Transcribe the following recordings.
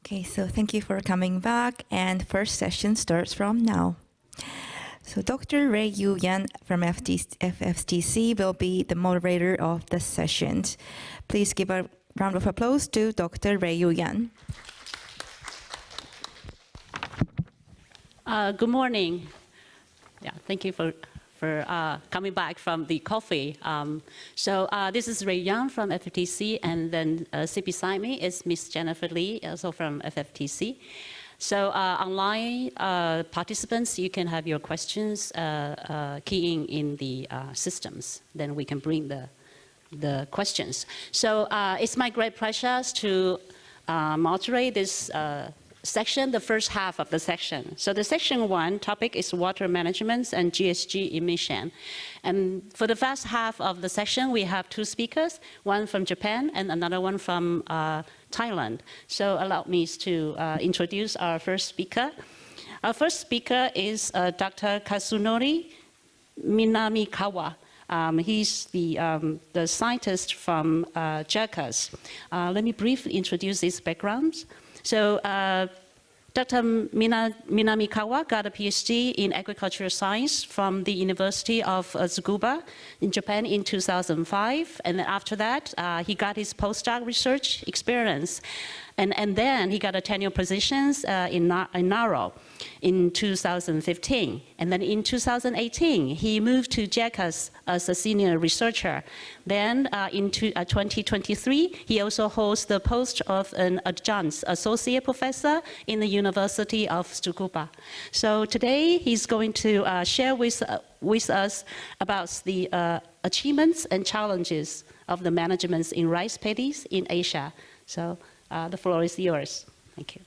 Okay, so thank you for coming back, and first session starts from now. So Dr. Ray Yu Yan from FFTC will be the moderator of the sessions. Please give a round of applause to Dr. Ray Yu Yan. Good morning. Yeah, thank you for coming back from the coffee. This is Ray Yang from FFTC, and then sit beside me is Miss Jennifer Lee, also from FFTC. So online participants, you can have your questions keying in the systems. Then we can bring the questions. So it's my great pleasure to moderate this section, the first half of the section. So the section 1 topic is water management and GHG emission. And for the first half of the session, we have 2 speakers, one from Japan and another one from Thailand. So allow me to introduce our first speaker. Our first speaker is Dr. Kazunori Minamikawa. He's the scientist from JIRCAS. Let me briefly introduce his background. So Dr. Minamikawa got a PhD in agricultural science from the University of Tsukuba in Japan in 2005. And then after that, he got his postdoc research experience. And then he got a tenure positions in NARO in 2015. And then in 2018, he moved to JIRCAS as a senior researcher. Then in 2023, he also holds the post of an adjunct associate professor in the University of Tsukuba. So today, he's going to share with us about the achievements and challenges of the management in rice paddies in Asia. So the floor is yours. Thank you.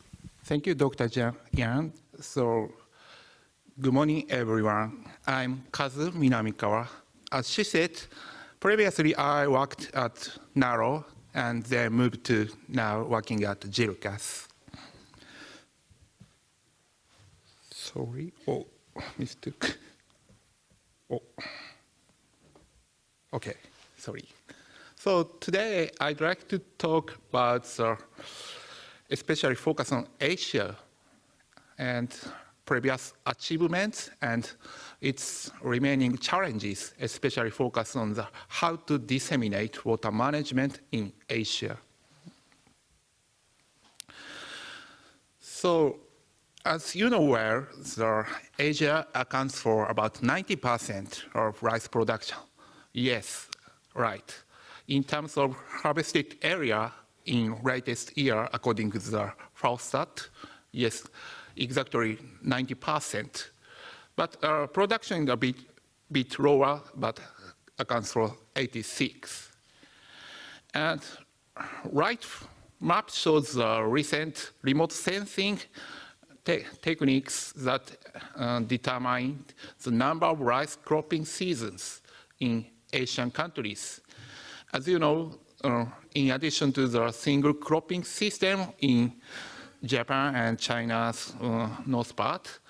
Thank you, Dr. Yang. So, good morning, everyone. I'm Kazu Minamikawa. As she said, previously I worked at NARO and then moved to now working at JIRCAS. Sorry, oh, mistake. Oh, okay, sorry. So today I'd like to talk about especially focus on Asia and previous achievements and its remaining challenges, especially focus on how to disseminate water management in Asia. So, as you know well, Asia accounts for about 90% of rice production. Yes, right. In terms of harvested area in latest year, according to the FAO-stat, yes, exactly 90%. But production is a bit lower, but accounts for 86. And right map shows the recent remote sensing techniques that determine the number of rice cropping seasons in Asian countries. As you know, in addition to the single cropping system in Japan and China's north part,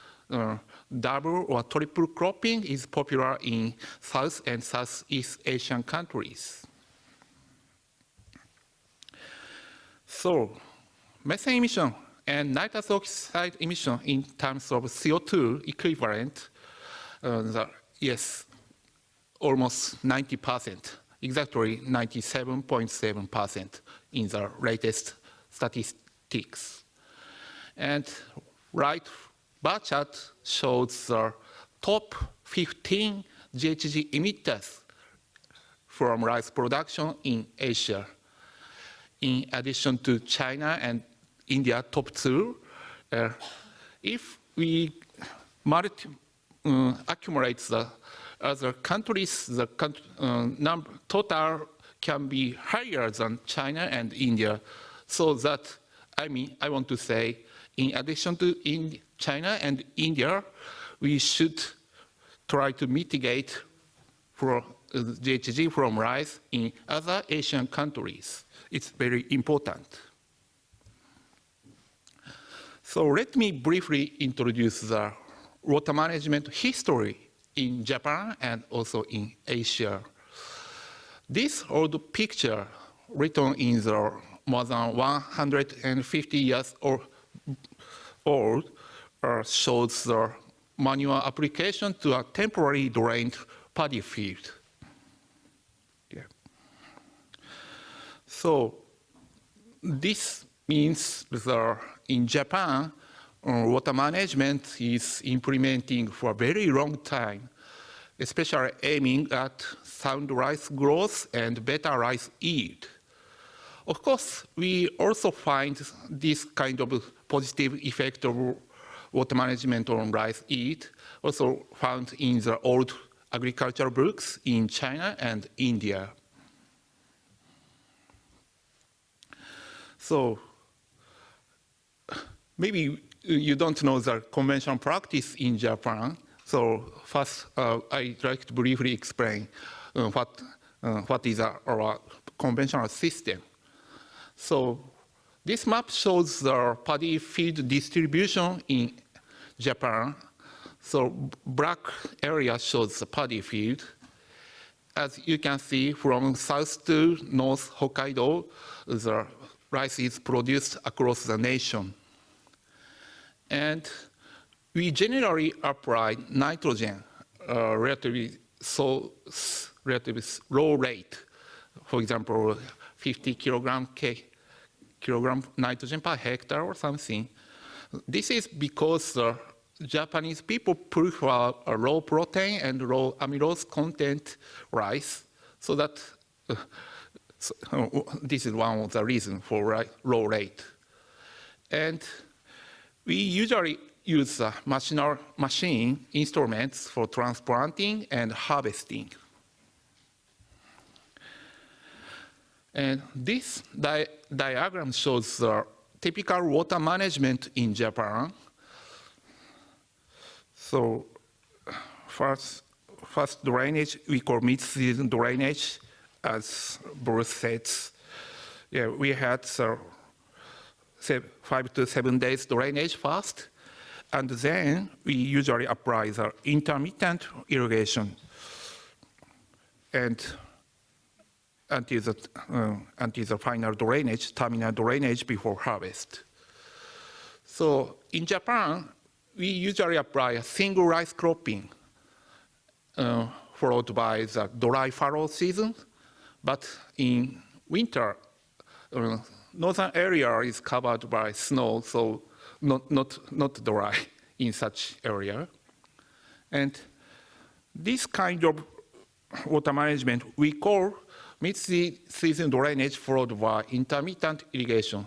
double or triple cropping is popular in South and Southeast Asian countries. So, methane emission and nitrous oxide emission in terms of CO2 equivalent, yes, almost 90%. Exactly 97.7% in the latest statistics. And right bar chart shows the top 15 GHG emitters from rice production in Asia. In addition to China and India top 2, if we accumulate the other countries, the total can be higher than China and India. So that, I want to say, in addition to China and India, we should try to mitigate for GHG from rice in other Asian countries. It's very important. So let me briefly introduce the water management history in Japan and also in Asia. This old picture written in the more than 150 years old shows the manual application to a temporarily drained paddy field. Yeah. So this means that in Japan, water management is implementing for a very long time, especially aiming at sound rice growth and better rice yield. Of course, we also find this kind of positive effect of water management on rice yield also found in the old agricultural books in China and India. So maybe you don't know the conventional practice in Japan. So first, I'd like to briefly explain what is our conventional system. So this map shows the paddy field distribution in Japan. So black area shows the paddy field. As you can see, from south to north Hokkaido, the rice is produced across the nation. And we generally apply nitrogen relatively low rate. For example, 50 kilogram nitrogen per hectare or something. This is because Japanese people prefer a low protein and low amylose content rice, so that this is one of the reasons for low rate. And we usually use machine instruments for transplanting and harvesting. And this diagram shows the typical water management in Japan. So first drainage, we call mid-season drainage, as Bruce says. Yeah, we had 5 to 7 days drainage first, and then we usually apply the intermittent irrigation and until the final drainage, terminal drainage before harvest. So in Japan, we usually apply a single rice cropping, followed by the dry fallow season. But in winter, northern area is covered by snow, so not dry in such area. And this kind of water management we call mid-season drainage followed by intermittent irrigation,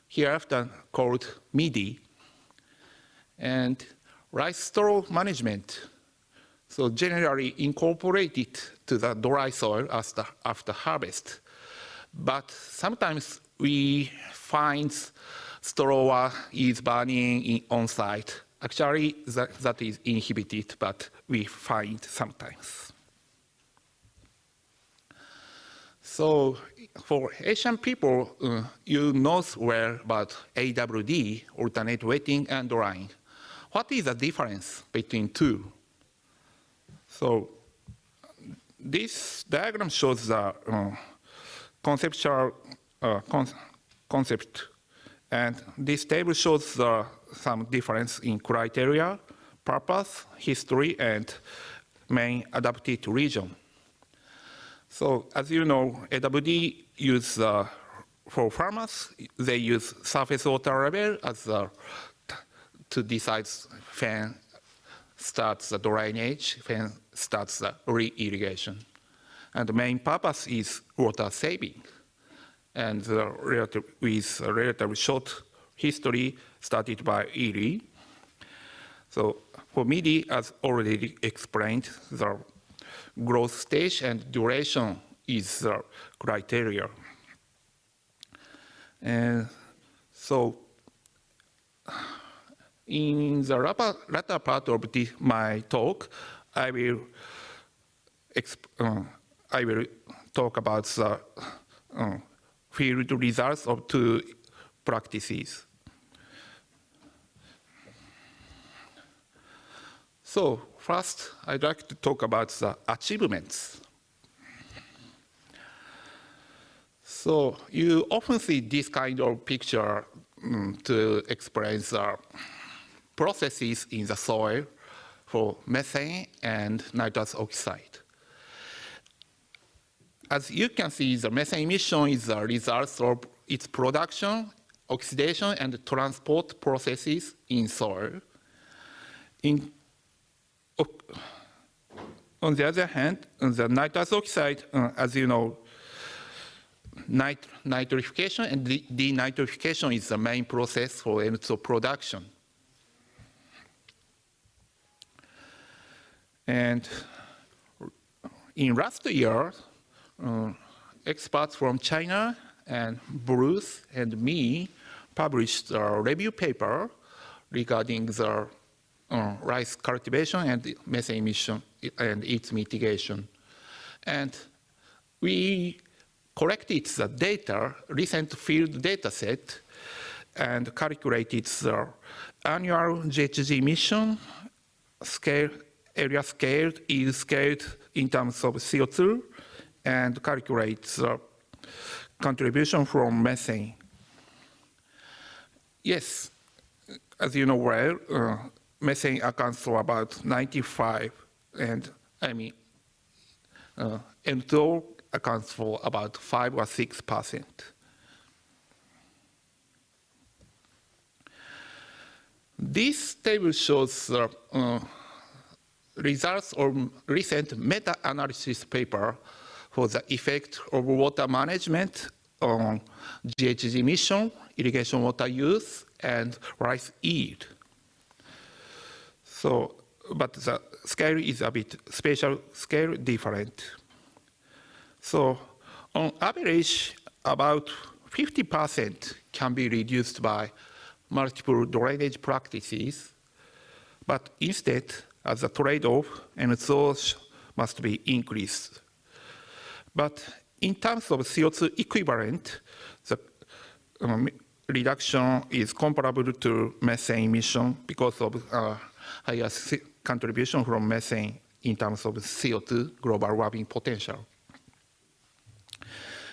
hereafter called MIDI. And rice straw management, so generally incorporated to the dry soil after harvest. But sometimes we find straw is burning on site. Actually, that is inhibited, but we find sometimes. So for Asian people, you know well about AWD, alternate wetting and drying. What is the difference between two? So this diagram shows the conceptual concept, and this table shows some difference in criteria, purpose, history, and main adapted region. So as you know, AWD use for farmers, they use surface water level as to decide when starts the drainage, when starts the re-irrigation. And the main purpose is water saving. And with a relatively short history started by Erie. So for MIDI, as already explained, the growth stage and duration is the criteria. And so in the latter part of my talk, I will talk about the field results of two practices. So first, I'd like to talk about the achievements. So you often see this kind of picture to explain the processes in the soil for methane and nitrous oxide. As you can see, the methane emission is the result of its production, oxidation, and transport processes in soil. On the other hand, the nitrous oxide, as you know, nitrification and denitrification is the main process for NO2 production. And in last year, experts from China and Bruce and me published a review paper regarding the rice cultivation and methane emission and its mitigation. And we collected the data, recent field data set, and calculated the annual GHG emission scale, area scaled, is scaled in terms of CO2, and calculate the contribution from methane. Yes, as you know well, methane accounts for about 95, and N2O accounts for about 5 or 6%. This table shows the results of recent meta-analysis paper for the effect of water management on GHG emission, irrigation water use, and rice yield. So, but the scale is a bit spatial scale different. So, on average, about 50% can be reduced by multiple drainage practices, but instead, as a trade-off, NO2 must be increased. But in terms of CO2 equivalent, the reduction is comparable to methane emission because of higher contribution from methane in terms of CO2 global warming potential.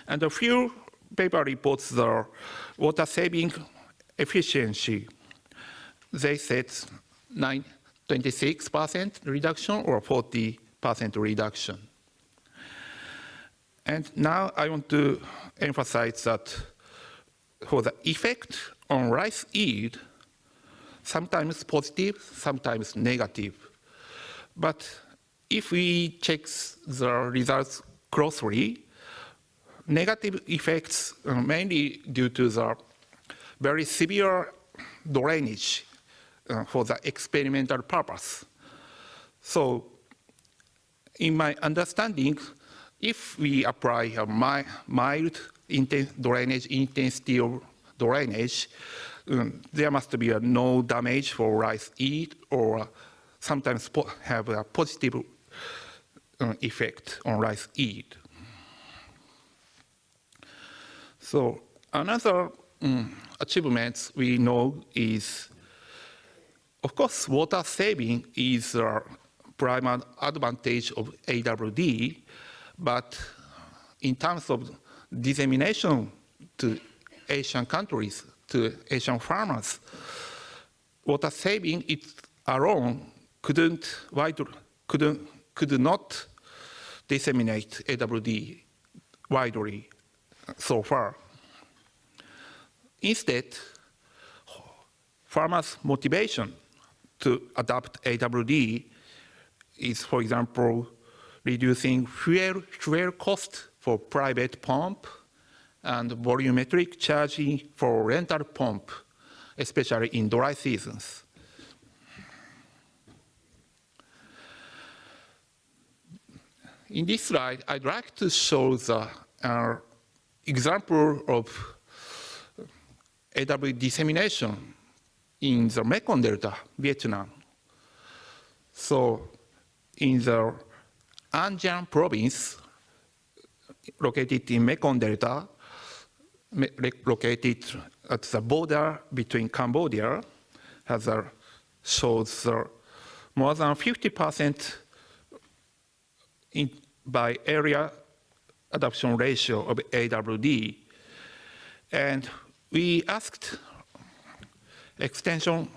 And a few paper reports the water saving efficiency. They said 26% reduction or 40% reduction. And now I want to emphasize that for the effect on rice yield, sometimes positive, sometimes negative. But if we check the results closely, negative effects are mainly due to the very severe drainage for the experimental purpose. So, in my understanding, if we apply a mild drainage intensity of drainage, there must be no damage for rice yield, or sometimes have a positive effect on rice yield. So another achievement we know is, of course, water saving is a primary advantage of AWD, but in terms of dissemination to Asian countries, to Asian farmers, water saving it alone could not disseminate AWD widely so far. Instead, farmers' motivation to adopt AWD is, for example, reducing fuel cost for private pump and volumetric charging for rental pump, especially in dry seasons. In this slide, I'd like to show the example of AWD dissemination in the Mekong Delta, Vietnam. So in the An Giang province, located in Mekong Delta, located at the border between Cambodia, shows more than 50% by area adoption ratio of AWD And we asked extension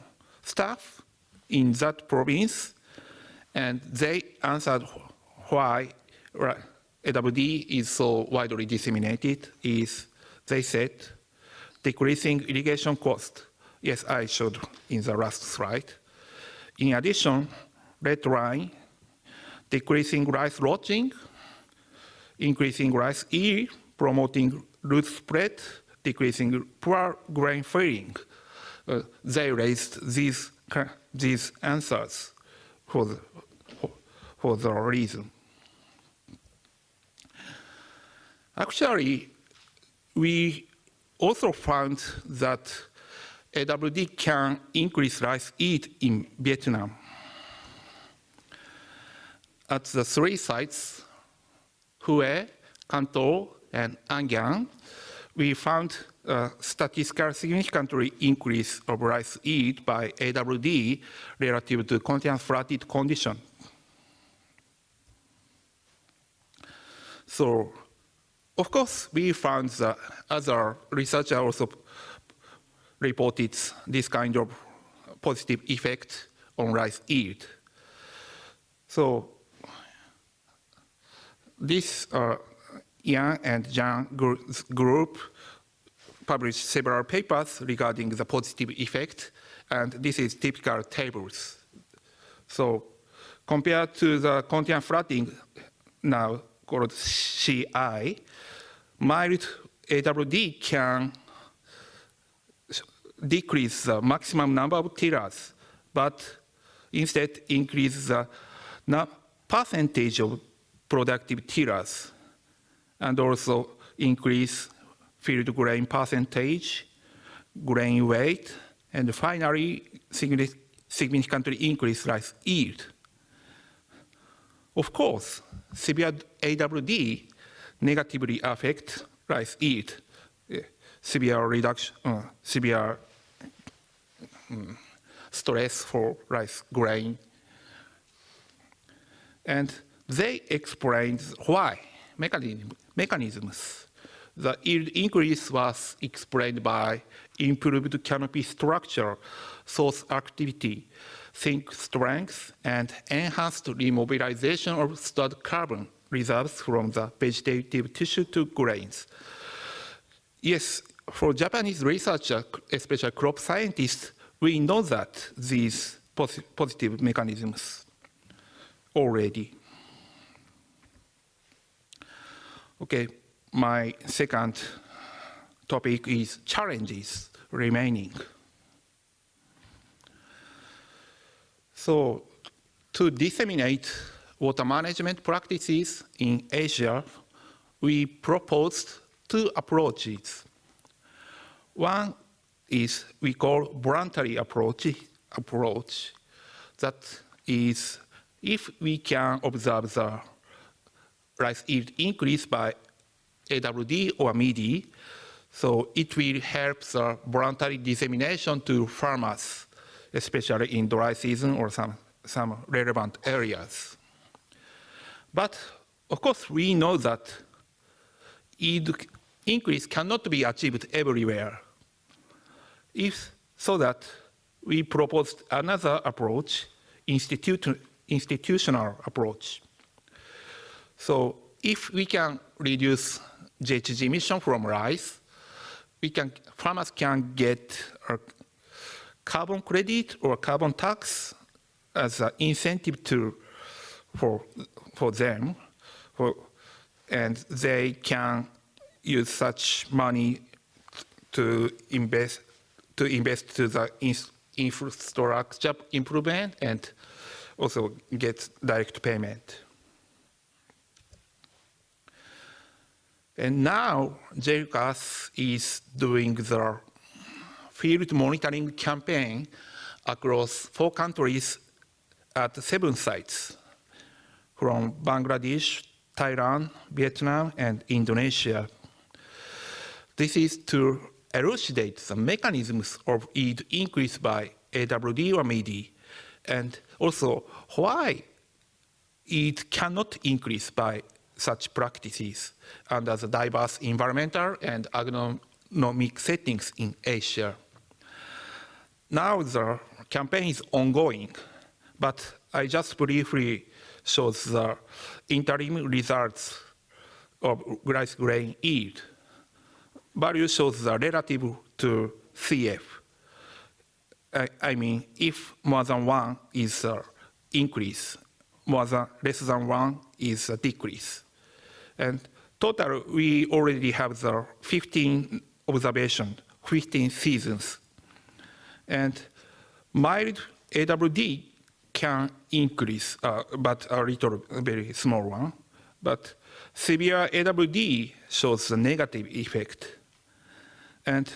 staff in that province, and they answered why AWD is so widely disseminated is, they said, decreasing irrigation cost. Yes, I showed in the last slide. In addition, red line, decreasing rice rotting, increasing rice yield, promoting root spread, decreasing poor grain filling. They raised these answers for the reason. Actually, we also found that AWD can increase rice yield in Vietnam. At the 3 sites, Hue, Kanto, and An Giang, we found a statistically significantly increase of rice yield by AWD relative to continuous flooded condition. So, of course, we found that other researchers also reported this kind of positive effect on rice yield. So, this Yang and Zhang group published several papers regarding the positive effect, and this is typical tables. So, compared to the continuous flooding now called CI, mild AWD can decrease the maximum number of tillers, but instead increase the percentage of productive tillers, and also increase field grain percentage, grain weight, and finally significantly increase rice yield. Of course, severe AWD negatively affect rice yield, severe reduction, severe stress for rice grain. And they explained why, mechanisms. The yield increase was explained by improved canopy structure, source activity, sink strength, and enhanced remobilization of stored carbon reserves from the vegetative tissue to grains. Yes, for Japanese researchers, especially crop scientists, we know that these positive mechanisms already. Okay, my second topic is challenges remaining. So, to disseminate water management practices in Asia, we proposed 2 approaches. One is we call voluntary approach. That is, if we can observe the rice yield increase by AWD or MIDI, so it will help the voluntary dissemination to farmers, especially in dry season or some relevant areas. But of course, we know that yield increase cannot be achieved everywhere. So that we proposed another approach, institutional approach. So if we can reduce GHG emission from rice, farmers can get a carbon credit or carbon tax as an incentive for them, and they can use such money to invest to the infrastructure improvement and also get direct payment. And now JIRCAS is doing the field monitoring campaign across 4 countries at 7 sites, from Bangladesh, Thailand, Vietnam, and Indonesia. This is to elucidate the mechanisms of yield increase by AWD or MIDI, and also why yield cannot increase by such practices under the diverse environmental and economic settings in Asia. Now the campaign is ongoing, but I just briefly show the interim results of rice grain yield. Value shows the relative to CF. I mean, if more than 1 is increase, less than 1 is a decrease. And total, we already have the 15 observations, 15 seasons. And mild AWD can increase, but a little, very small one. But severe AWD shows a negative effect. And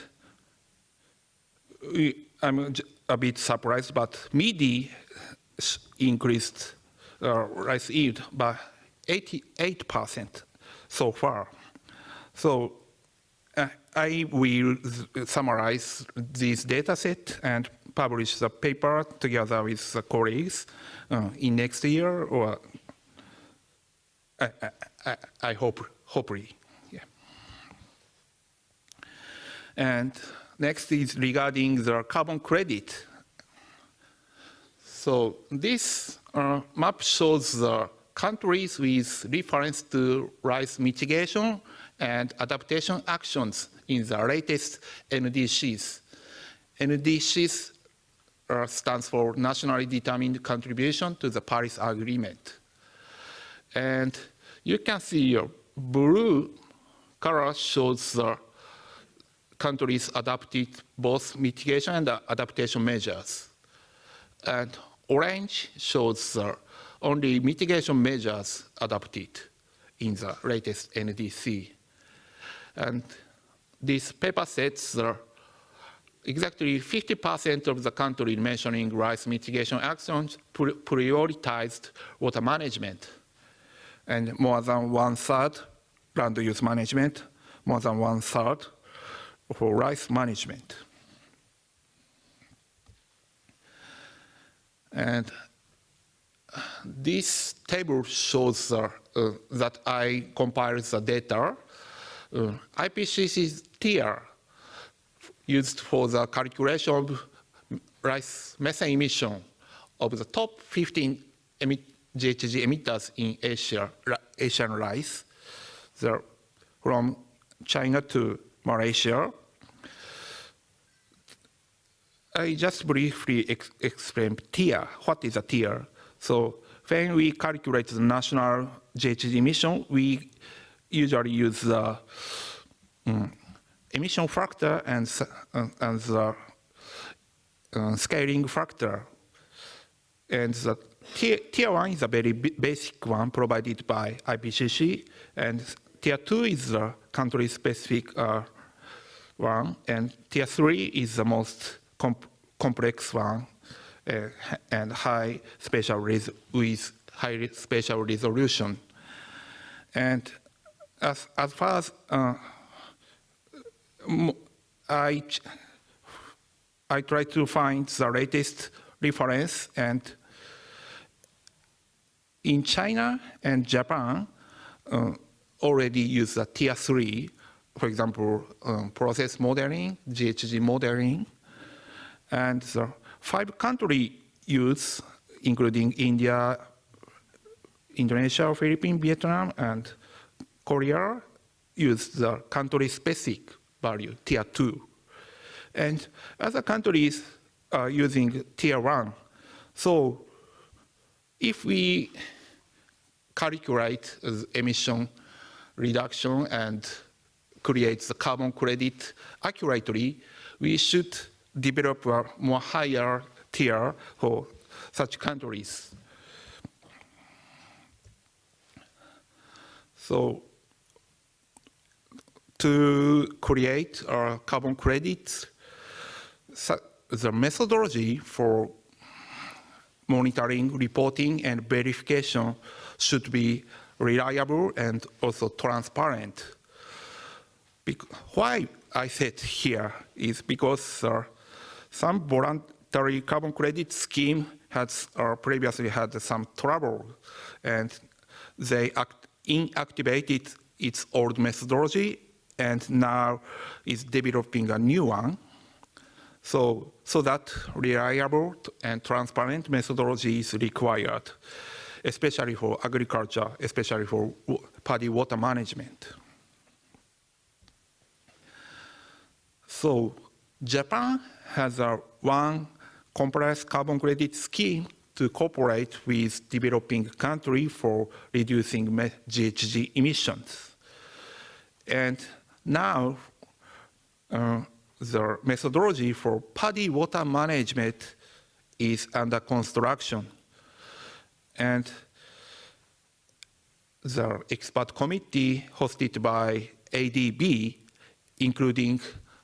I'm a bit surprised, but MIDI increased rice yield by 88% so far. So I will summarize this data set and publish the paper together with the colleagues in next year, or I hope, hopefully. Yeah. And next is regarding the carbon credit. So this map shows the countries with reference to rice mitigation and adaptation actions in the latest NDCs. NDCs stands for Nationally Determined Contribution to the Paris Agreement. And you can see blue color shows the countries adopted both mitigation and adaptation measures. And orange shows only mitigation measures adopted in the latest NDC. And this paper sets exactly 50% of the country mentioning rice mitigation actions prioritized water management, and more than 1/3 land use management, more than 1/3 for rice management. And this table shows that I compiled the data. IPCC's tier used for the calculation of rice methane emission of the top 15 GHG emitters in Asian rice, from China to Malaysia. I just briefly explain tier. What is a tier? So when we calculate the national GHG emission, we usually use the emission factor and the scaling factor. And the tier 1 is a very basic one provided by IPCC, and tier 2 is the country-specific one, and tier 3 is the most complex one and with high spatial resolution. And as far as I try to find the latest reference, and in China and Japan already use the tier 3, for example, process modeling, GHG modeling, and the 5 countries use, including India, Indonesia, Philippines, Vietnam, and Korea, use the country-specific value, tier 2. And other countries are using tier 1. So if we calculate emission reduction and create the carbon credit accurately, we should develop a more higher tier for such countries. So to create carbon credits, the methodology for monitoring, reporting, and verification should be reliable and also transparent. Why I said here is because some voluntary carbon credit scheme has previously had some trouble, and they inactivated its old methodology, and now is developing a new one. So that reliable and transparent methodology is required, especially for agriculture, especially for paddy water management. So Japan has one compliance carbon credit scheme to cooperate with developing country for reducing GHG emissions. And now the methodology for paddy water management is under construction. And the expert committee hosted by ADB, including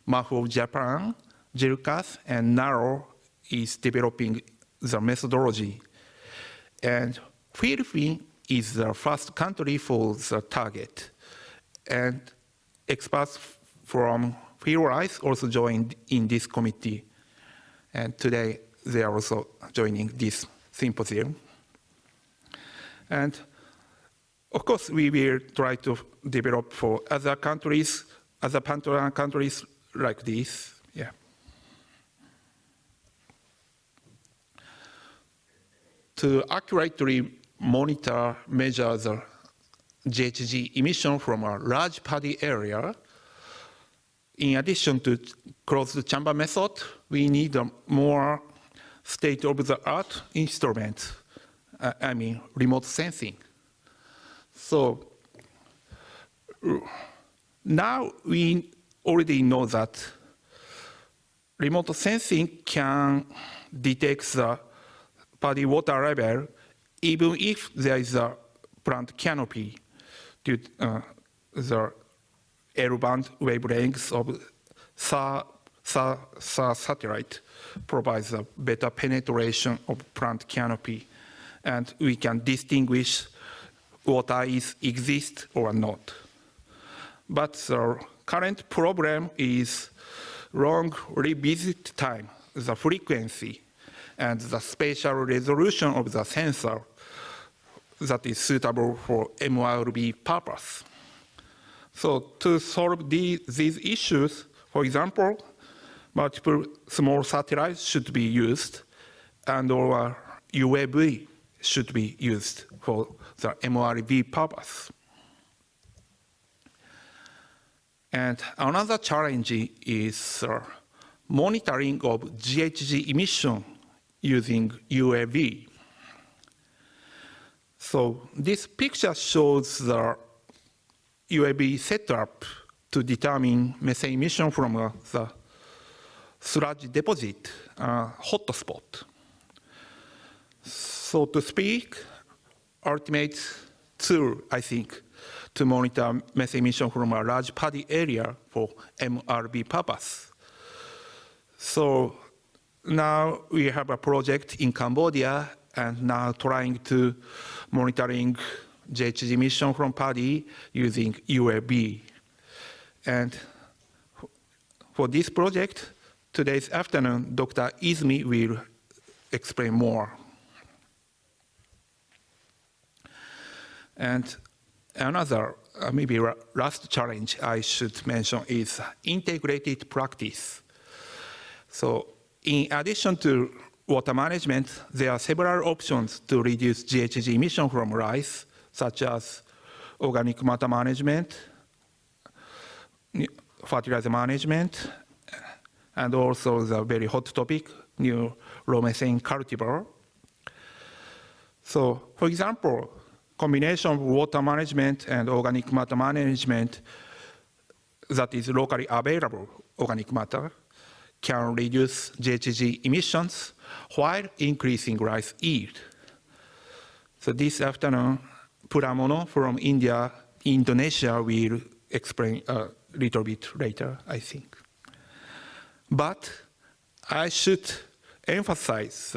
MAF of Japan, JIRCAS, and NARO, is developing the methodology. And Philippines is the first country for the target. And experts from Philippines also joined in this committee. And today they are also joining this symposium. And of course, we will try to develop for other countries, other partner countries like this. Yeah. To accurately monitor, measure the GHG emission from a large paddy area, in addition to closed chamber method, we need a more state-of-the-art instrument, I mean remote sensing. So now we already know that remote sensing can detect the paddy water level even if there is a plant canopy due to the L-band wavelengths of satellite provides a better penetration of plant canopy, and we can distinguish water exists or not. But the current problem is long revisit time, the frequency, and the spatial resolution of the sensor that is suitable for MRV purpose. So to solve these issues, for example, multiple small satellites should be used, and or UAV should be used for the MRV purpose. And another challenge is monitoring of GHG emission using UAV. So this picture shows the UAV setup to determine methane emission from the sludge deposit hotspot. So to speak, ultimate tool, I think, to monitor methane emission from a large paddy area for MRV purpose. So now we have a project in Cambodia and now trying to monitoring GHG emission from paddy using UAV. And for this project, today's afternoon, Dr. Izumi will explain more. And another, maybe last challenge I should mention is integrated practice. So in addition to water management, there are several options to reduce GHG emission from rice, such as organic matter management, fertilizer management, and also the very hot topic, new low methane cultivar. So, for example, combination of water management and organic matter management that is locally available organic matter can reduce GHG emissions while increasing rice yield. So this afternoon, Pramono from Indonesia will explain a little bit later, I think. But I should emphasize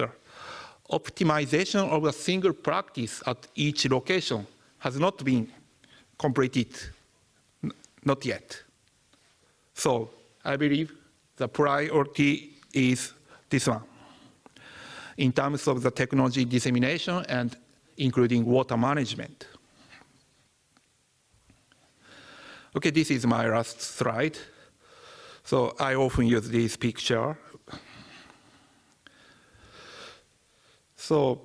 optimization of a single practice at each location has not been completed, not yet. So I believe the priority is this one, in terms of the technology dissemination and including water management. Okay, this is my last slide. So I often use this picture. So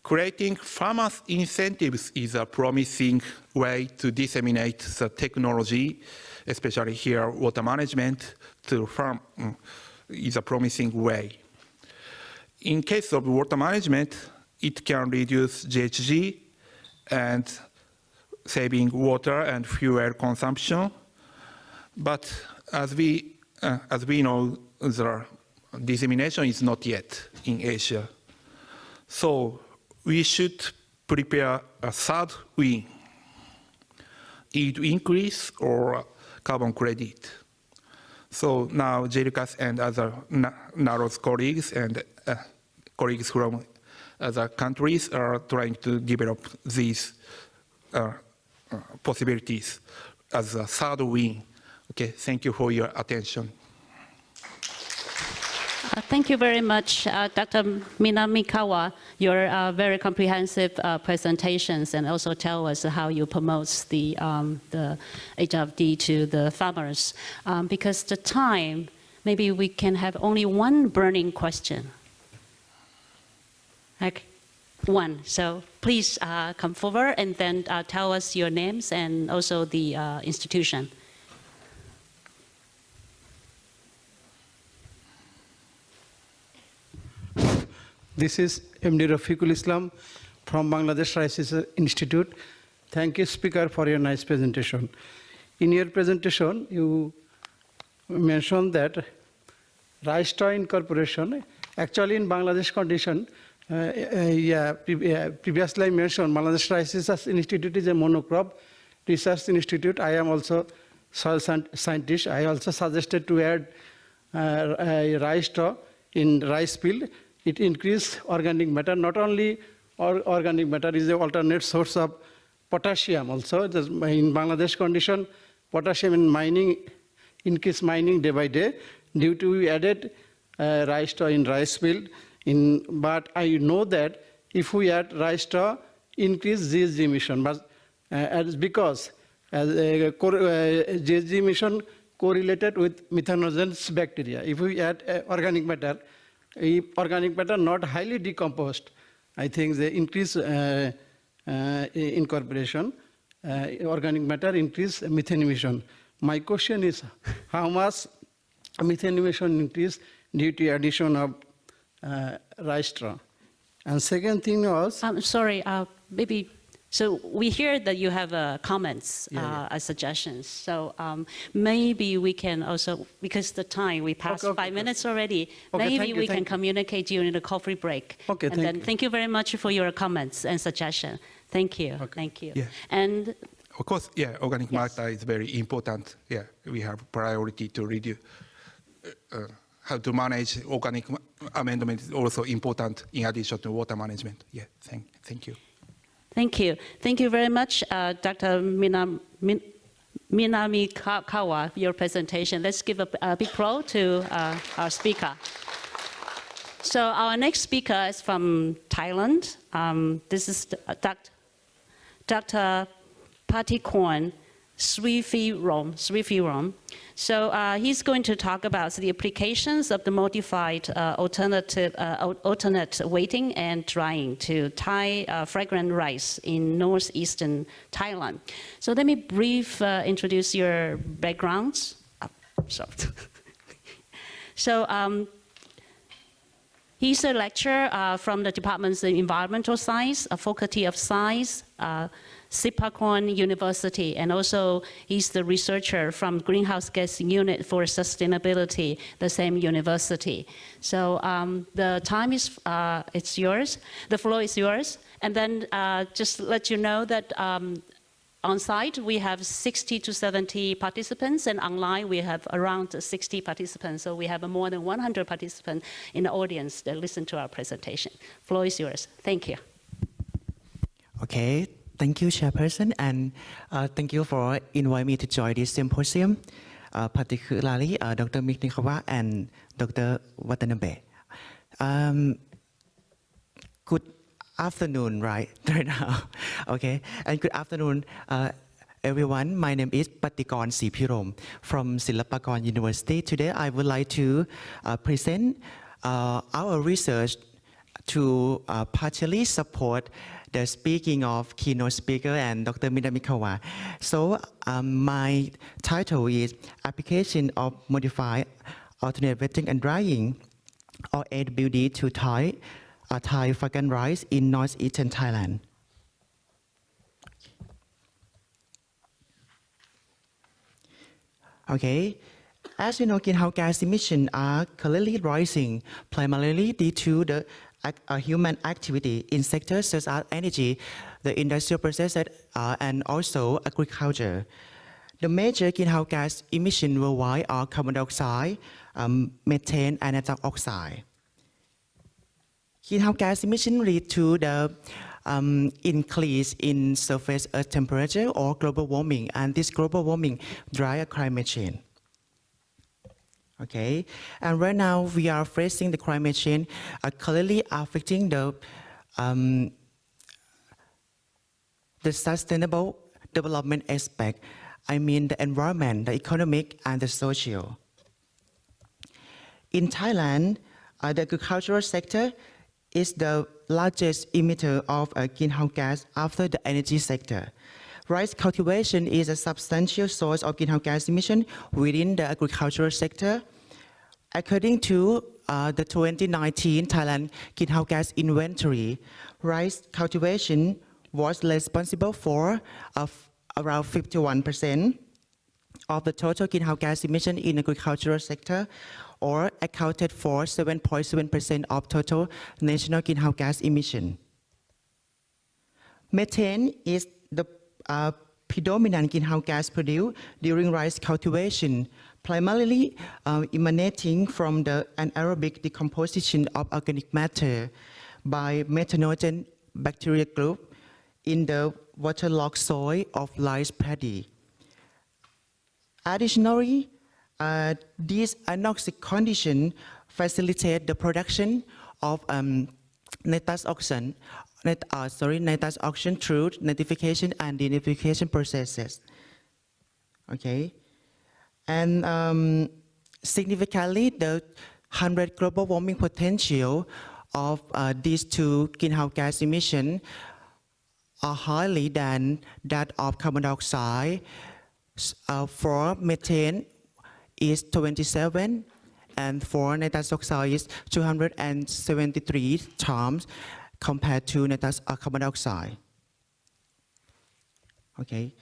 creating farmers' incentives is a promising way to disseminate the technology, especially here water management to farm is a promising way. In case of water management, it can reduce GHG and saving water and fuel consumption. But as we know, the dissemination is not yet in Asia. So we should prepare a third win, yield increase or carbon credit. So now JIRCAS and other NARO's colleagues and colleagues from other countries are trying to develop these possibilities as a third win. Okay, thank you for your attention. Thank you very much, Dr. Minamikawa, your very comprehensive presentations, and also tell us how you promote the HFD to the farmers. Because the time, maybe we can have only one burning question. Like one. So please come forward and then tell us your names and also the institution. This is MD Rafiqul Islam from Bangladesh Rice Institute. Thank you, Speaker, for your nice presentation. In your presentation, you mentioned that rice straw incorporation, actually in Bangladesh condition, previously I mentioned Bangladesh Rice Research Institute is a monocrop research institute. I am also soil scientist. I also suggested to add rice straw in rice field. It increases organic matter. Not only organic matter is the alternate source of potassium also. In Bangladesh condition, potassium in mining, increase mining day by day due to we added rice straw in rice field. But I know that if we add rice straw, increase GHG emission. But because GHG emission correlated with methanogens bacteria. If we add organic matter, if organic matter not highly decomposed, I think the increase incorporation, organic matter increase methane emission. My question is, how much methane emission increase due to addition of rice straw? And second thing was... I'm sorry, maybe... So we hear that you have comments, suggestions. So maybe we can also, because the time, we passed 5 minutes already, maybe we can communicate during the coffee break. Okay, and then thank you very much for your comments and suggestions. Thank you. Okay. Thank you. Yeah. And of course, yeah, organic matter is very important. Yeah, we have priority to reduce. How to manage organic amendment is also important in addition to water management. Yeah, thank you. Thank you. Thank you very much, Dr. Minamikawa, for your presentation. Let's give a big applause to our speaker. So our next speaker is from Thailand. This is Dr. Patikorn, Sriphirom. So he's going to talk about the applications of the modified alternate waiting and drying to Thai fragrant rice in northeastern Thailand. So let me introduce your backgrounds. So he's a lecturer from the Department of Environmental Science, a Faculty of Science, Silpakorn University, and also he's the researcher from Greenhouse Gas Unit for Sustainability, the same university. So the time is it's yours. The floor is yours. And then just let you know that on site we have 60 to 70 participants, and online we have around 60 participants. So we have more than 100 participants in the audience that listen to our presentation. Floor is yours. Thank you. Okay. Thank you, Chairperson, and thank you for inviting me to join this symposium, particularly Dr. Minamikawa and Dr. Watanabe. Good afternoon, right now, okay? And good afternoon, everyone. My name is Patikorn Sriphirom from Silpakorn University. Today, I would like to present our research to partially support the speaking of keynote speaker and Dr. Minamikawa. So my title is Application of Modified Alternate Wetting and Drying or AWD to Thai fragrant rice in northeastern Thailand. Okay, as you know, greenhouse gas emissions are currently rising primarily due to the human activity in sectors such as energy, the industrial processes, and also agriculture. The major greenhouse gas emissions worldwide are carbon dioxide, methane, and nitrous oxide. Greenhouse gas emissions lead to the increase in surface earth temperature or global warming, and this global warming drives climate change. Okay, and right now we are facing the climate change currently affecting the sustainable development aspect. I mean the environment, the economic, and the social. In Thailand, the agricultural sector is the largest emitter of greenhouse gas after the energy sector. Rice cultivation is a substantial source of greenhouse gas emission within the agricultural sector. According to the 2019 Thailand greenhouse gas inventory, rice cultivation was responsible for around 51% of the total greenhouse gas emission in the agricultural sector, or accounted for 7.7% of total national greenhouse gas emission. Methane is the predominant greenhouse gas produced during rice cultivation, primarily emanating from the anaerobic decomposition of organic matter by methanogen bacteria group in the waterlogged soil of rice paddy. Additionally, these anoxic conditions facilitate the production of nitrous oxide through nitrification and denitrification processes. Okay, and significantly, the 100 global warming potential of these two greenhouse gas emissions are higher than that of carbon dioxide. For methane is 27, and for nitrous oxide is 273 times compared to carbon dioxide. Okay.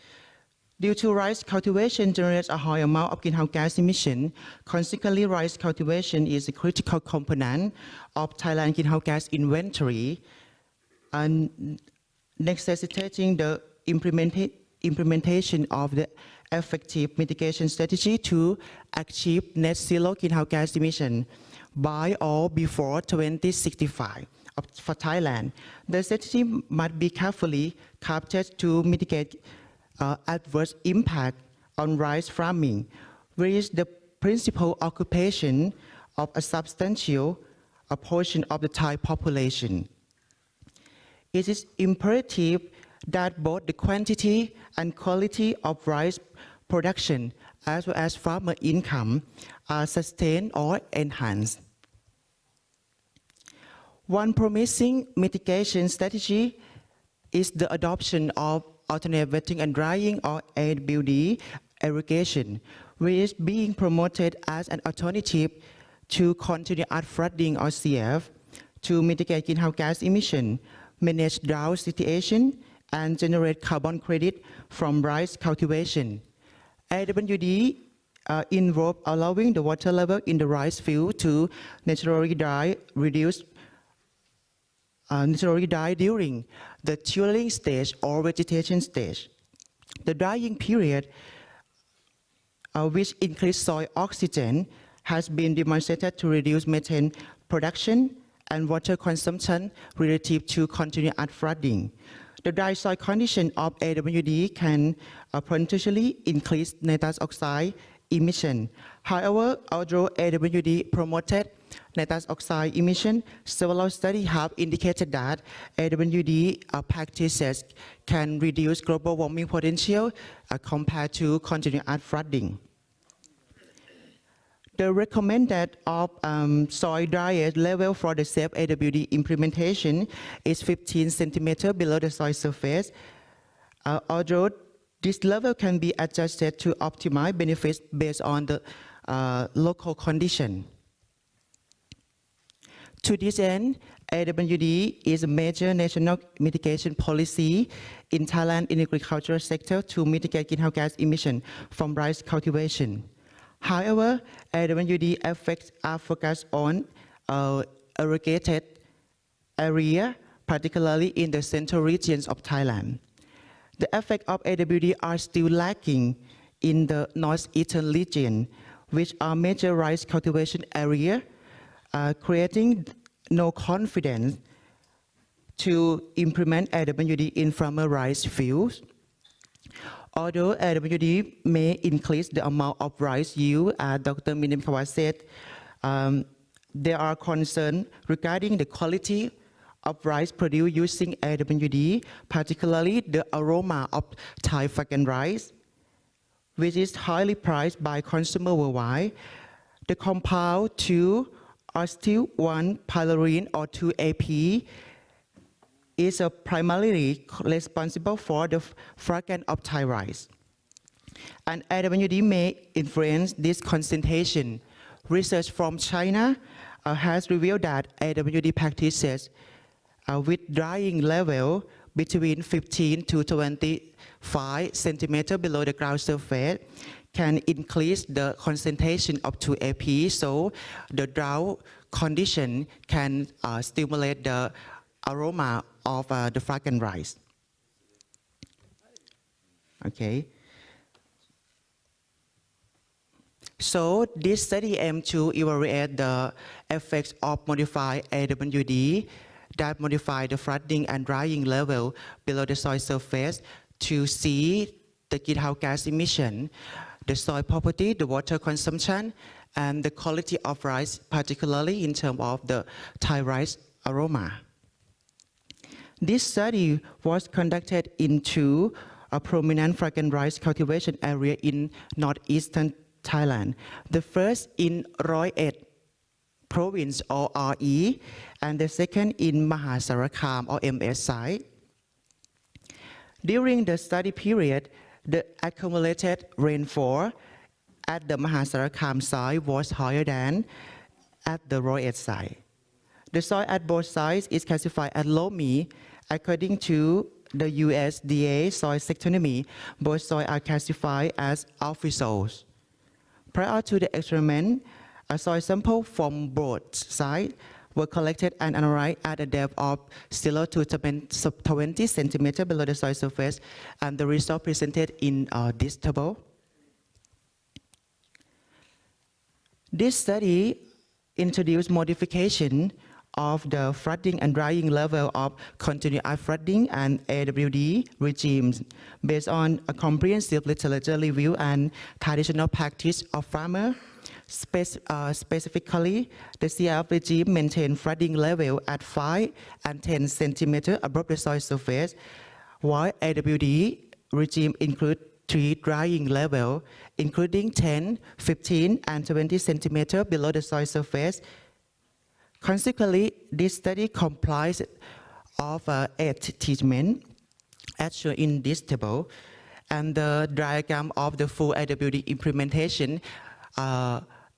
Due to rice cultivation generates a high amount of greenhouse gas emission, consequently rice cultivation is a critical component of Thailand greenhouse gas inventory, and necessitating the implementation of the effective mitigation strategy to achieve net zero greenhouse gas emission by or before 2065 for Thailand. The strategy must be carefully crafted to mitigate adverse impact on rice farming, which is the principal occupation of a substantial portion of the Thai population. It is imperative that both the quantity and quality of rice production as well as farmer income are sustained or enhanced. One promising mitigation strategy is the adoption of alternate wetting and drying or AWD irrigation, which is being promoted as an alternative to continuous flooding or CF to mitigate greenhouse gas emission, manage drought situation, and generate carbon credit from rice cultivation. AWD involve allowing the water level in the rice field to naturally die during the chilling stage or vegetation stage. The drying period, which increases soil oxygen, has been demonstrated to reduce methane production and water consumption relative to continuous flooding. The dry soil condition of AWD can potentially increase nitrous oxide emission. However, although AWD promoted nitrous oxide emission, several studies have indicated that AWD practices can reduce global warming potential compared to continuous flooding. The recommended soil dryage level for the safe AWD implementation is 15 centimeters below the soil surface. Although this level can be adjusted to optimize benefits based on the local condition. To this end, AWD is a major national mitigation policy in Thailand in the agricultural sector to mitigate greenhouse gas emission from rice cultivation. However, AWD effects are focused on irrigated area, particularly in the central regions of Thailand. The effects of AWD are still lacking in the northeastern region, which are major rice cultivation area, creating no confidence to implement AWD in farmer rice fields. Although AWD may increase the amount of rice yield, as Dr. Minamikawa said, there are concerns regarding the quality of rice produced using AWD, particularly the aroma of Thai fragrant rice, which is highly prized by consumers worldwide. The compound 2-acetyl-1-pyrrolene or 2-AP is primarily responsible for the fragrance of Thai rice. And AWD may influence this concentration. Research from China has revealed that AWD practices with drying level between 15 to 25 centimeters below the ground surface can increase the concentration of 2-AP, so the drought condition can stimulate the aroma of the fragrant rice. Okay. So this study aims to evaluate the effects of modified AWD that modify the flooding and drying level below the soil surface to see the greenhouse gas emission, the soil property, the water consumption, and the quality of rice, particularly in terms of the Thai rice aroma. This study was conducted into a prominent fragrant rice cultivation area in northeastern Thailand. The first in Roi Et province or RE, and the second in Mahasarakham or MS site. During the study period, the accumulated rainfall at the Mahasarakham site was higher than at the Roi Et site. The soil at both sites is classified as loamy. According to the USDA soil taxonomy, both soils are classified as alphisols. Prior to the experiment, a soil sample from both sides were collected and analyzed at a depth of 0 to 20 centimeters below the soil surface, and the result presented in this table. This study introduced modification of the flooding and drying level of continuous flooding and AWD regimes based on a comprehensive literature review and traditional practice of farmers. Specifically, the CRF regime maintained flooding level at 5 and 10 centimeters above the soil surface, while AWD regime includes 3 drying levels, including 10, 15, and 20 centimeters below the soil surface. Consequently, this study complies of 8 treatments, as shown in this table, and the diagram of the full AWD implementation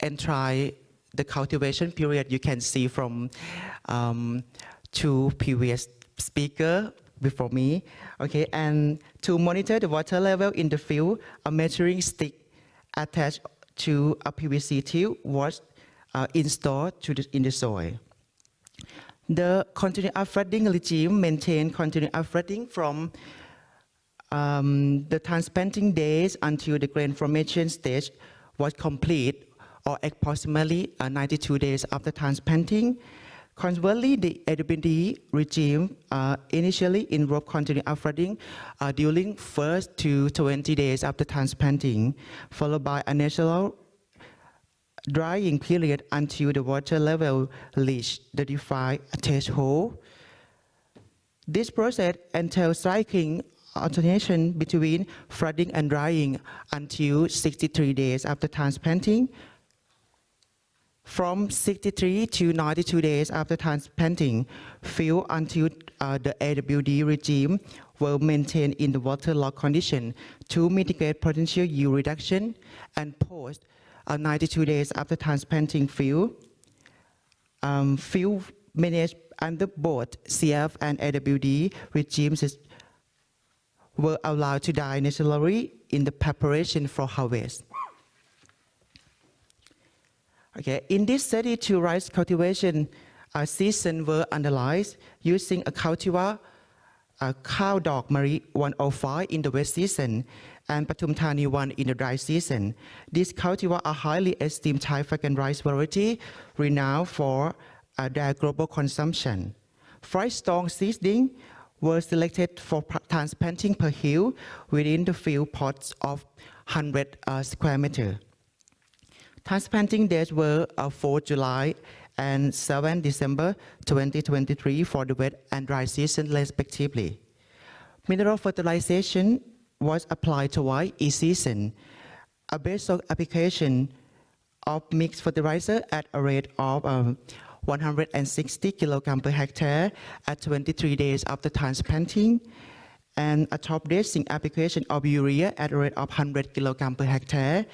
and try the cultivation period you can see from 2 previous speakers before me. Okay, and to monitor the water level in the field, a measuring stick attached to a PVC tube was installed in the soil. The continuous flooding regime maintained continuous flooding from the transplanting days until the grain formation stage was complete, or approximately 92 days after transplanting. Conversely, the AWD regime initially involved continuous flooding during first to 20 days after transplanting, followed by a natural drying period until the water level reaches the defined threshold. This process entails cycling alternation between flooding and drying until 63 days after transplanting. From 63 to 92 days after transplanting, fill until the AWD regime will maintain in the waterlogged condition to mitigate potential yield reduction, and post 92 days after transplanting fill. Fill managed under both CF and AWD regimes were allowed to die naturally in the preparation for harvest. Okay, in this study, 2 rice cultivation seasons were analyzed using a cultivar, Khao Dok Mari 105 in the wet season and Pathum Thani 1 in the dry season. These cultivars are highly esteemed Thai fragrant rice variety, renowned for their global consumption. 5 strong seedlings were selected for transplanting per hill within the field plots of 100 square meters. Transplanting dates were 4 July and 7 December 2023 for the wet and dry season respectively. Mineral fertilization was applied twice each season. A basal application of mixed fertilizer at a rate of 160 kg per hectare at 23 days after transplanting, and a top dressing application of urea at a rate of 100 kg per hectare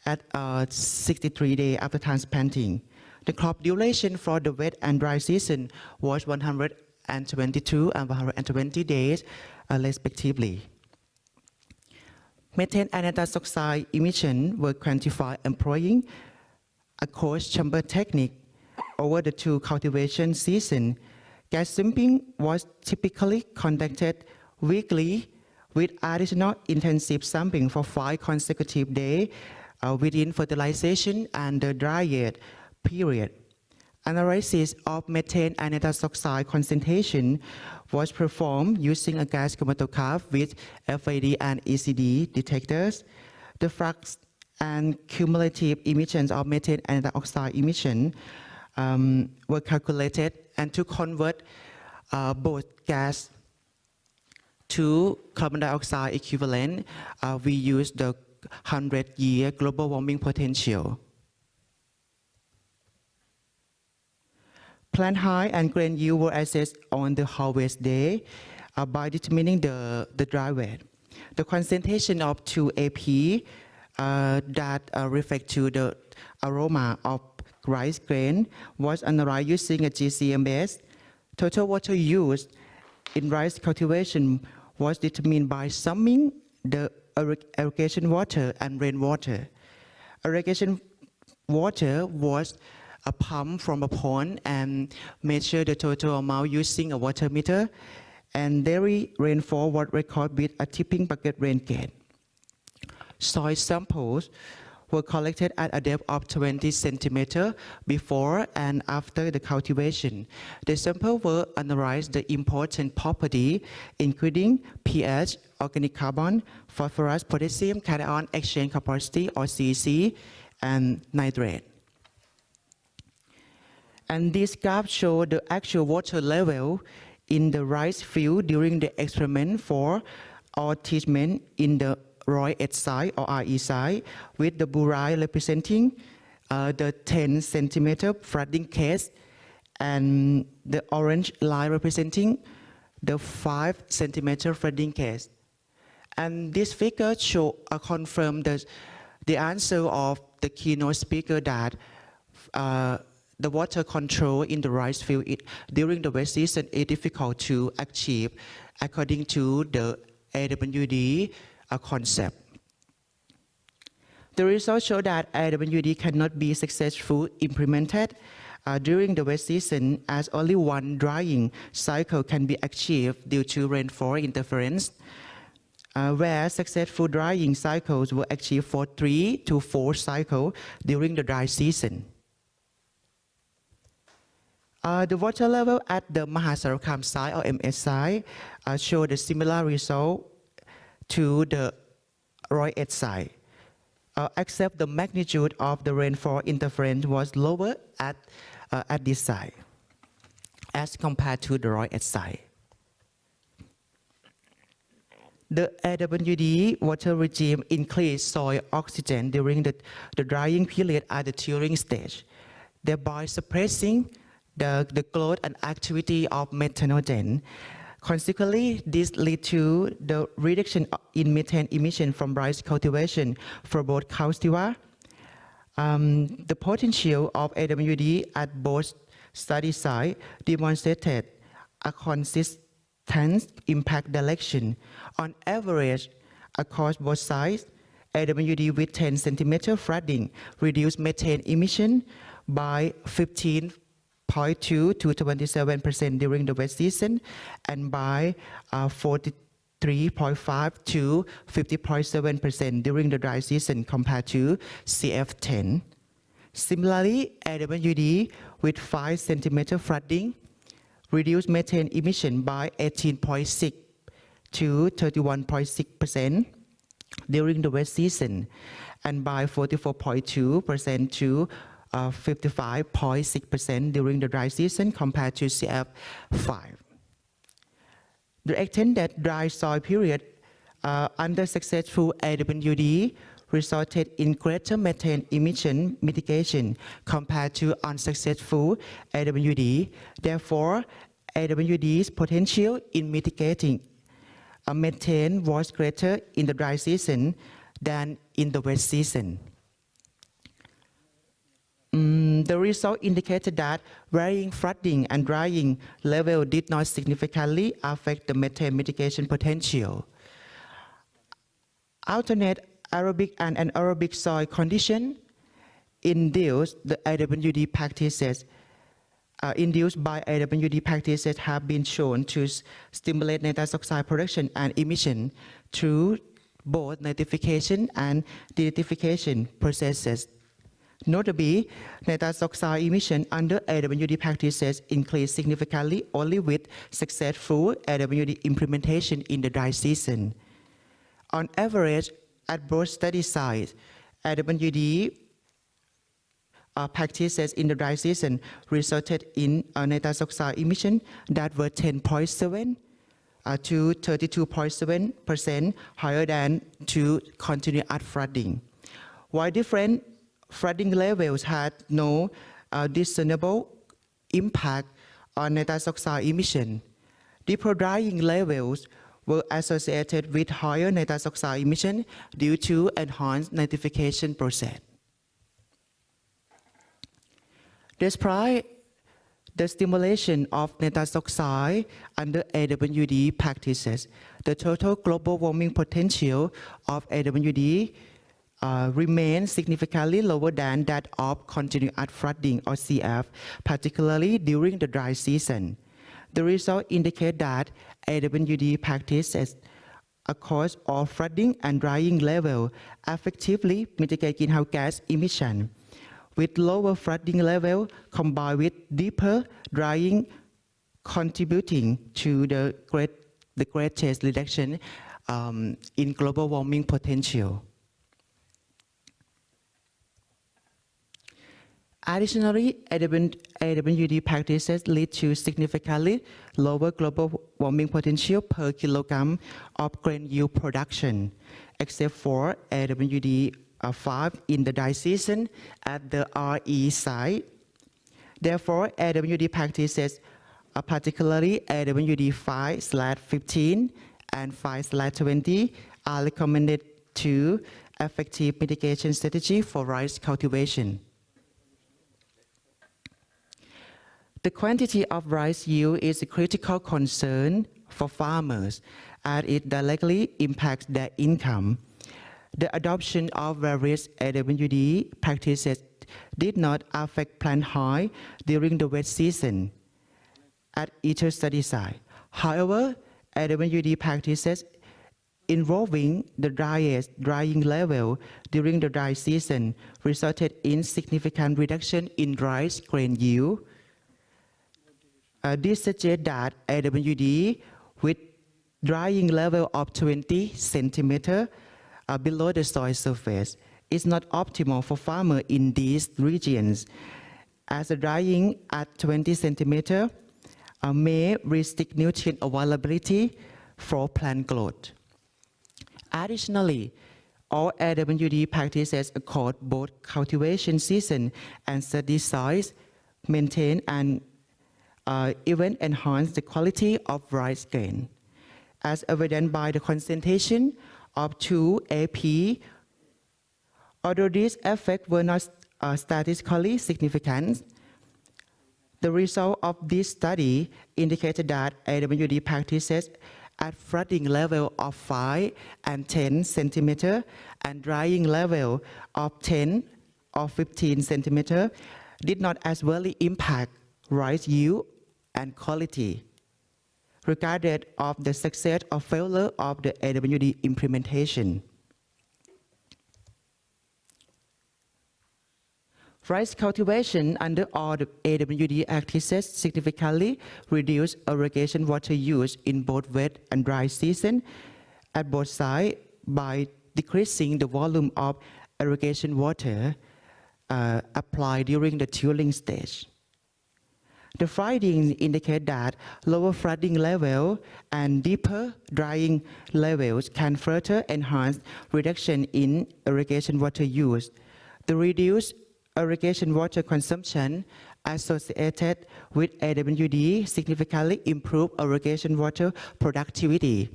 at 63 days after transplanting. The crop duration for the wet and dry season was 122 and 120 days respectively. Methane and nitrous oxide emission were quantified employing a coarse chamber technique over the 2 cultivation seasons. Gas sumping was typically conducted weekly with additional intensive sumping for 5 consecutive days within fertilization and the drying period. Analysis of methane and nitrous oxide concentration was performed using a gas chromatograph with FAD and ECD detectors. The flux and cumulative emissions of methane and nitrous oxide emission were calculated, and to convert both gas to carbon dioxide equivalent, we used the 100-year global warming potential. Plant height and grain yield were assessed on the harvest day by determining the dry weight. The concentration of 2AP that reflect to the aroma of rice grain was analyzed using a GCMS. Total water used in rice cultivation was determined by summing the irrigation water and rainwater. Irrigation water was a pump from a pond and measure the total amount using a water meter, and daily rainfall was recorded with a tipping bucket rain gauge. Soil samples were collected at a depth of 20 centimeters before and after the cultivation. The samples were analyzed the important property, including pH, organic carbon, phosphorus, potassium, cation exchange capacity or CEC, and nitrate. And this graph shows the actual water level in the rice field during the experiment for all treatment in the Roy H side or RE side, with the blue line representing the 10 centimeter flooding case and the orange line representing the 5 centimeter flooding case. And this figure confirm the answer of the keynote speaker that the water control in the rice field during the wet season is difficult to achieve according to the AWD concept. The results show that AWD cannot be successfully implemented during the wet season, as only one drying cycle can be achieved due to rainfall interference, where successful drying cycles were achieved for 3 to 4 cycles during the dry season. The water level at the Mahasarakam site or MS site showed a similar result to the Roy H site. except the magnitude of the rainfall interference was lower at this site as compared to the Roy site. The AWD water regime increased soil oxygen during the drying period at the curing stage, thereby suppressing the growth and activity of methanogen. Consequently, this led to the reduction in methane emission from rice cultivation for both cultivar. The potential of AWD at both study sites demonstrated a consistent impact direction. On average, across both sites, AWD with 10 centimeter flooding reduced methane emission by 15.2 to 27% during the wet season and by 43.5 to 50.7% during the dry season compared to CF10. Similarly, AWD with 5 centimeter flooding reduced methane emission by 18.6 to 31.6% during the wet season and by 44.2% to 55.6% during the dry season compared to CF5. The extended dry soil period under successful AWD resulted in greater methane emission mitigation compared to unsuccessful AWD. Therefore, AWD's potential in mitigating methane was greater in the dry season than in the wet season. The result indicated that varying flooding and drying level did not significantly affect the methane mitigation potential. Alternate aerobic and anaerobic soil condition induced by AWD practices have been shown to stimulate nitrous oxide production and emission through both nitrification and denitrification processes. Notably, nitrous oxide emission under AWD practices increased significantly only with successful AWD implementation in the dry season. On average, at both study sites, AWD practices in the dry season resulted in nitrous oxide emission that were 10.7 to 32.7% higher than to continuous flooding. While different flooding levels had no discernible impact on nitrous oxide emission, deeper drying levels were associated with higher nitrous oxide emission due to enhanced nitrification process. Despite the stimulation of nitrous oxide under AWD practices, the total global warming potential of AWD remains significantly lower than that of continuous flooding or CF, particularly during the dry season. The results indicate that AWD practices across all flooding and drying levels effectively mitigate greenhouse gas emission, with lower flooding level combined with deeper drying contributing to the greatest reduction in global warming potential. Additionally, AWD practices lead to significantly lower global warming potential per kilogram of grain yield production, except for AWD 5 in the dry season at the RE site. Therefore, AWD practices, particularly AWD 5/15 and 5/20, are recommended to effective mitigation strategy for rice cultivation. The quantity of rice yield is a critical concern for farmers as it directly impacts their income. The adoption of various AWD practices did not affect plant height during the wet season at each study site. However, AWD practices involving the driest drying level during the dry season resulted in significant reduction in rice grain yield. This suggests that AWD with drying level of 20 centimeters below the soil surface is not optimal for farmers in these regions, as the drying at 20 centimeters may restrict nutrient availability for plant growth. Additionally, all AWD practices accord both cultivation season and study size, maintain and even enhance the quality of rice grain, as evident by the concentration of 2 AP. Although these effects were not statistically significant, the result of this study indicated that AWD practices at flooding level of 5 and 10 centimeters and drying level of 10 or 15 centimeters did not as well impact rice yield and quality, regardless of the success or failure of the AWD implementation. Rice cultivation under all the AWD practices significantly reduced irrigation water use in both wet and dry season at both sides by decreasing the volume of irrigation water applied during the tilling stage. The findings indicate that lower flooding level and deeper drying levels can further enhance reduction in irrigation water use. The reduced irrigation water consumption associated with AWD significantly improve irrigation water productivity.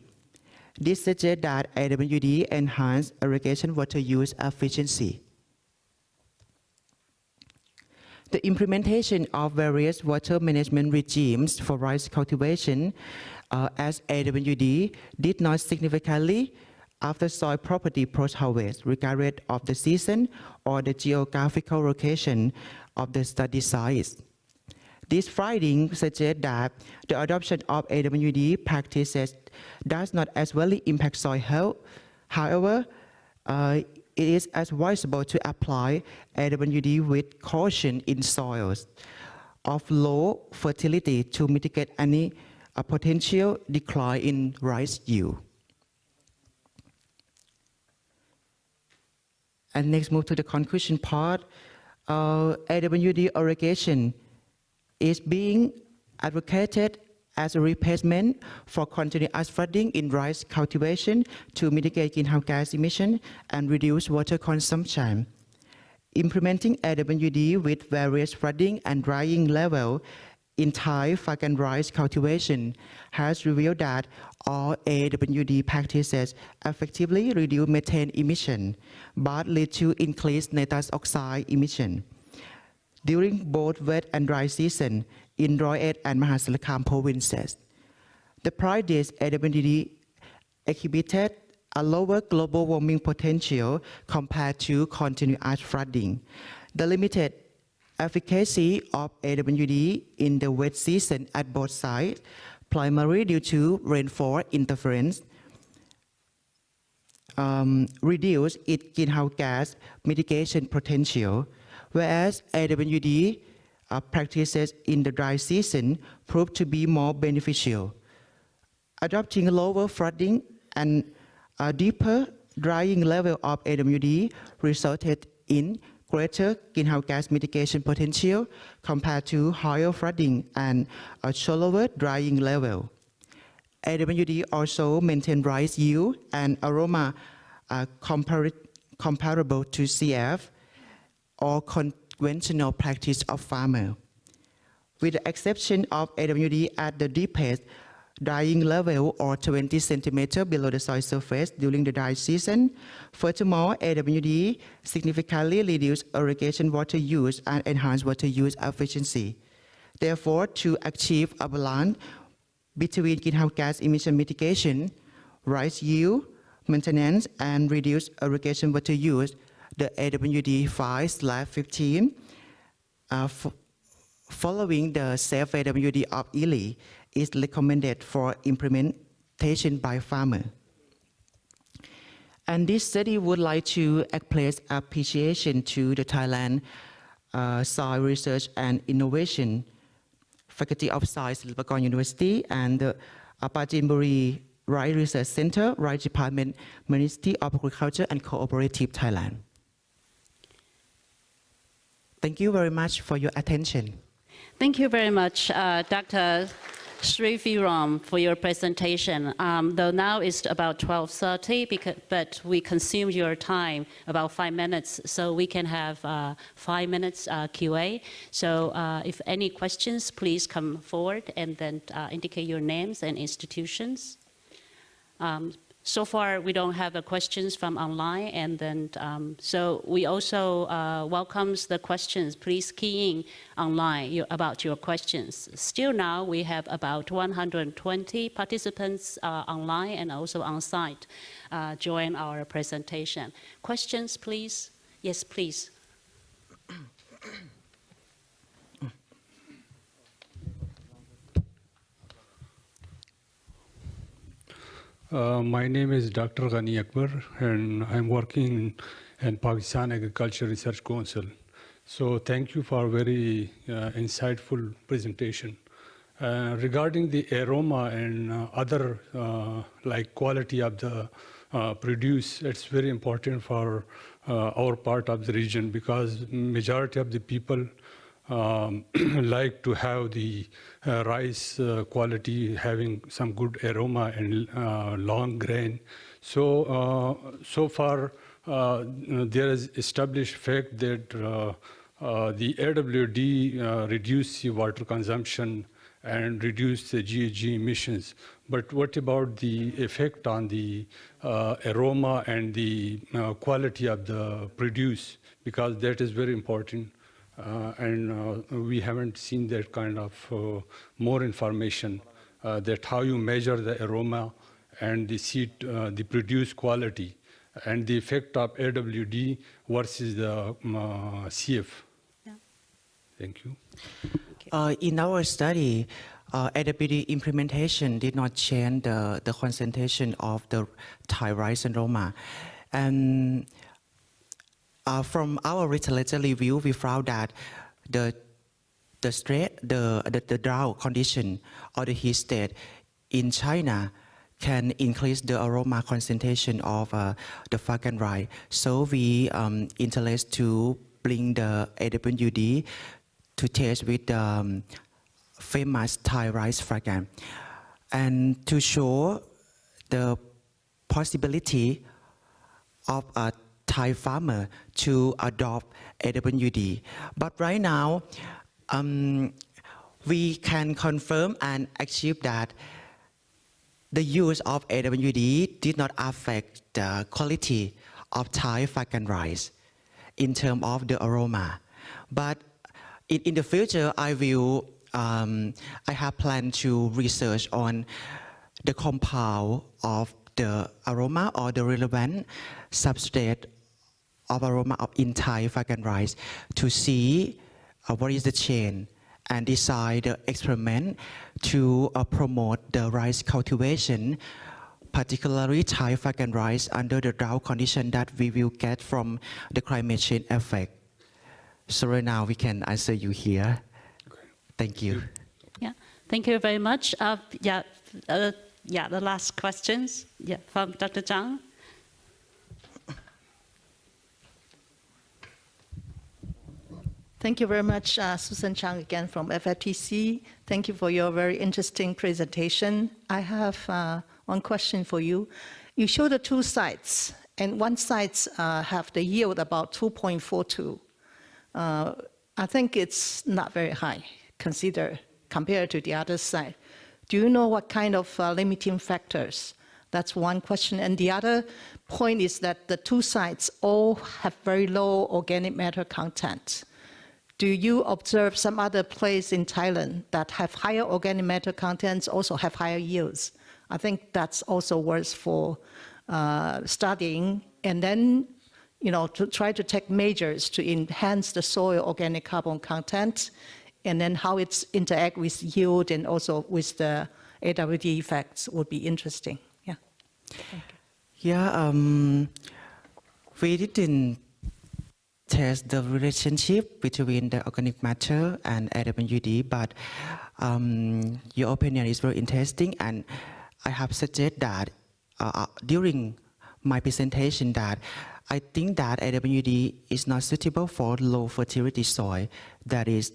This suggests that AWD enhance irrigation water use efficiency. The implementation of various water management regimes for rice cultivation as AWD did not significantly after soil property post-harvest, regardless of the season or the geographical location of the study sites. These findings suggest that the adoption of AWD practices does not as well impact soil health. However, it is advisable to apply AWD with caution in soils of low fertility to mitigate any potential decline in rice yield. And next, move to the conclusion part. AWD irrigation is being advocated as a replacement for continuous flooding in rice cultivation to mitigate greenhouse gas emission and reduce water consumption. Implementing AWD with various flooding and drying level in Thai fragrant rice cultivation has revealed that all AWD practices effectively reduce methane emission, but lead to increased nitrous oxide emission. During both wet and dry season in Roy and Mahasarkham provinces, the practice AWD exhibited a lower global warming potential compared to continuous flooding. The limited efficacy of AWD in the wet season at both sites, primarily due to rainfall interference, reduced its greenhouse gas mitigation potential, whereas AWD practices in the dry season proved to be more beneficial. Adopting lower flooding and a deeper drying level of AWD resulted in greater greenhouse gas mitigation potential compared to higher flooding and a shallower drying level. AWD also maintained rice yield and aroma comparable to CF or conventional practice of farmer. With the exception of AWD at the deepest drying level or 20 centimeters below the soil surface during the dry season. Furthermore, AWD significantly reduced irrigation water use and enhanced water use efficiency. Therefore, to achieve a balance between greenhouse gas emission mitigation, rice yield, maintenance, and reduced irrigation water use, the AWD 5/15 following the safe AWD of Ely is recommended for implementation by farmers. And this study would like to express appreciation to the Thailand Soil Research and Innovation Faculty of Science, Silpakorn University, and the Pajinburi Rice Research Center, Rice Department, Ministry of Agriculture and Cooperative Thailand. Thank you very much for your attention. Thank you very much, Dr. Sriphirom, for your presentation. Though now it's about 12:30, but we consumed your time about 5 minutes, so we can have 5 minutes QA. So if any questions, please come forward and then indicate your names and institutions. So far, we don't have questions from online, and then so we also welcomes the questions. Please key in online about your questions. Still now, we have about 120 participants online and also on site join our presentation. Questions, please? Yes, please. My name is Dr. Ghani Akbar, and I'm working in Pakistan Agriculture Research Council. So thank you for a very insightful presentation. Regarding the aroma and other like quality of the produce, it's very important for our part of the region, because majority of the people like to have the rice quality having some good aroma and long grain. So so far there is established fact that the AWD reduce the water consumption and reduce the GHG emissions. But what about the effect on the aroma and the quality of the produce? Because that is very important. And we haven't seen that kind of more information that how you measure the aroma and the seed, the produce quality, and the effect of AWD versus the CF. Yeah. Thank you. In our study, AWD implementation did not change the concentration of the Thai rice aroma. And from our literature review, we found that the drought condition or the heat state in China can increase the aroma concentration of the fragrant rice. So we interest to bring the AWD to test with the famous Thai rice fragrant, and to show the possibility of a Thai farmer to adopt AWD. But right now, we can confirm and achieve that the use of AWD did not affect the quality of Thai fragrant rice in terms of the aroma. But in the future, I have planned to research on the compound of the aroma or the relevant substrate of aroma in Thai fragrant rice to see what is the change, and decide the experiment to promote the rice cultivation, particularly Thai fragrant rice under the drought condition that we will get from the climate change effect. So right now we can answer you here. Okay. Thank you. Yeah, thank you very much. The last questions from Dr. Zhang. Thank you very much, Susan Chang again from FFTC. Thank you for your very interesting presentation. I have one question for you. You showed the two sites, and one site have the yield about 2.42. I think it's not very high compared to the other side. Do you know what kind of limiting factors? That's one question. And the other point is that the two sites all have very low organic matter content. Do you observe some other place in Thailand that have higher organic matter contents, also have higher yields? I think that's also worth for studying. And then, to try to take measures to enhance the soil organic carbon content, and then how it's interact with yield and also with the AWD effects would be interesting. Yeah. Thank you. Yeah, we didn't test the relationship between the organic matter and AWD, but your opinion is very interesting, and I have suggested that during my presentation that I think that AWD is not suitable for low fertility soil, that is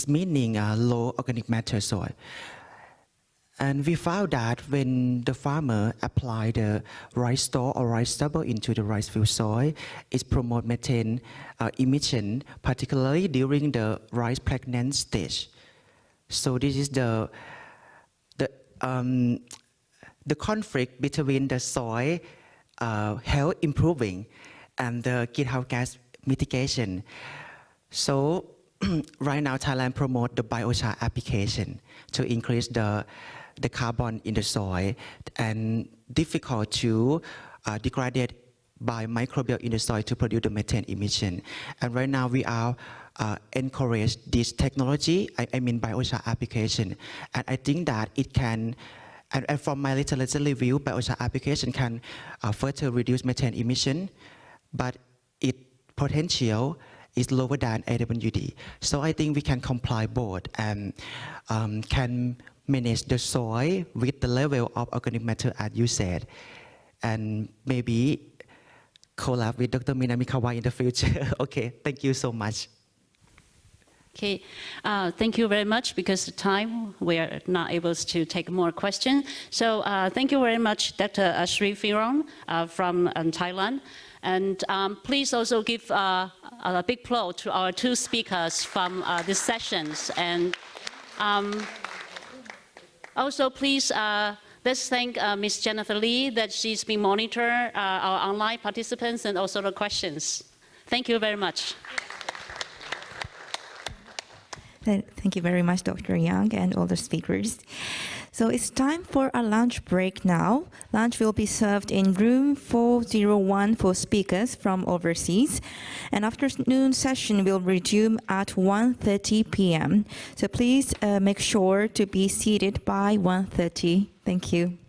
meaning low organic matter soil. And we found that when the farmer apply the rice straw or rice stubble into the rice field soil, it promotes methane emission, particularly during the rice pregnant stage. So this is the conflict between the soil health improving and the greenhouse gas mitigation. So right now, Thailand promotes the biochar application to increase the carbon in the soil and difficult to degrade by microbial in the soil to produce the methane emission. And right now we are encourage this technology, I mean biochar application. And I think that it can, and from my literature review, biochar application can further reduce methane emission, but its potential is lower than AWD. So I think we can comply both and can manage the soil with the level of organic matter as you said, and maybe collab with Dr. Minamikawa in the future. Okay, thank you so much. Okay, thank you very much. Because of time, we are not able to take more questions. So thank you very much, Dr. Sriphirom from Thailand. And please also give a big applause to our two speakers from these sessions. And also, please, let's thank Ms. Jennifer Lee that she's been monitoring our online participants and also the questions. Thank you very much. Thank you very much, Dr. Yang and all the speakers. So it's time for a lunch break now. Lunch will be served in room 401 for speakers from overseas. And afternoon session will resume at 1:30 p.m. So please make sure to be seated by 1:30. Thank you.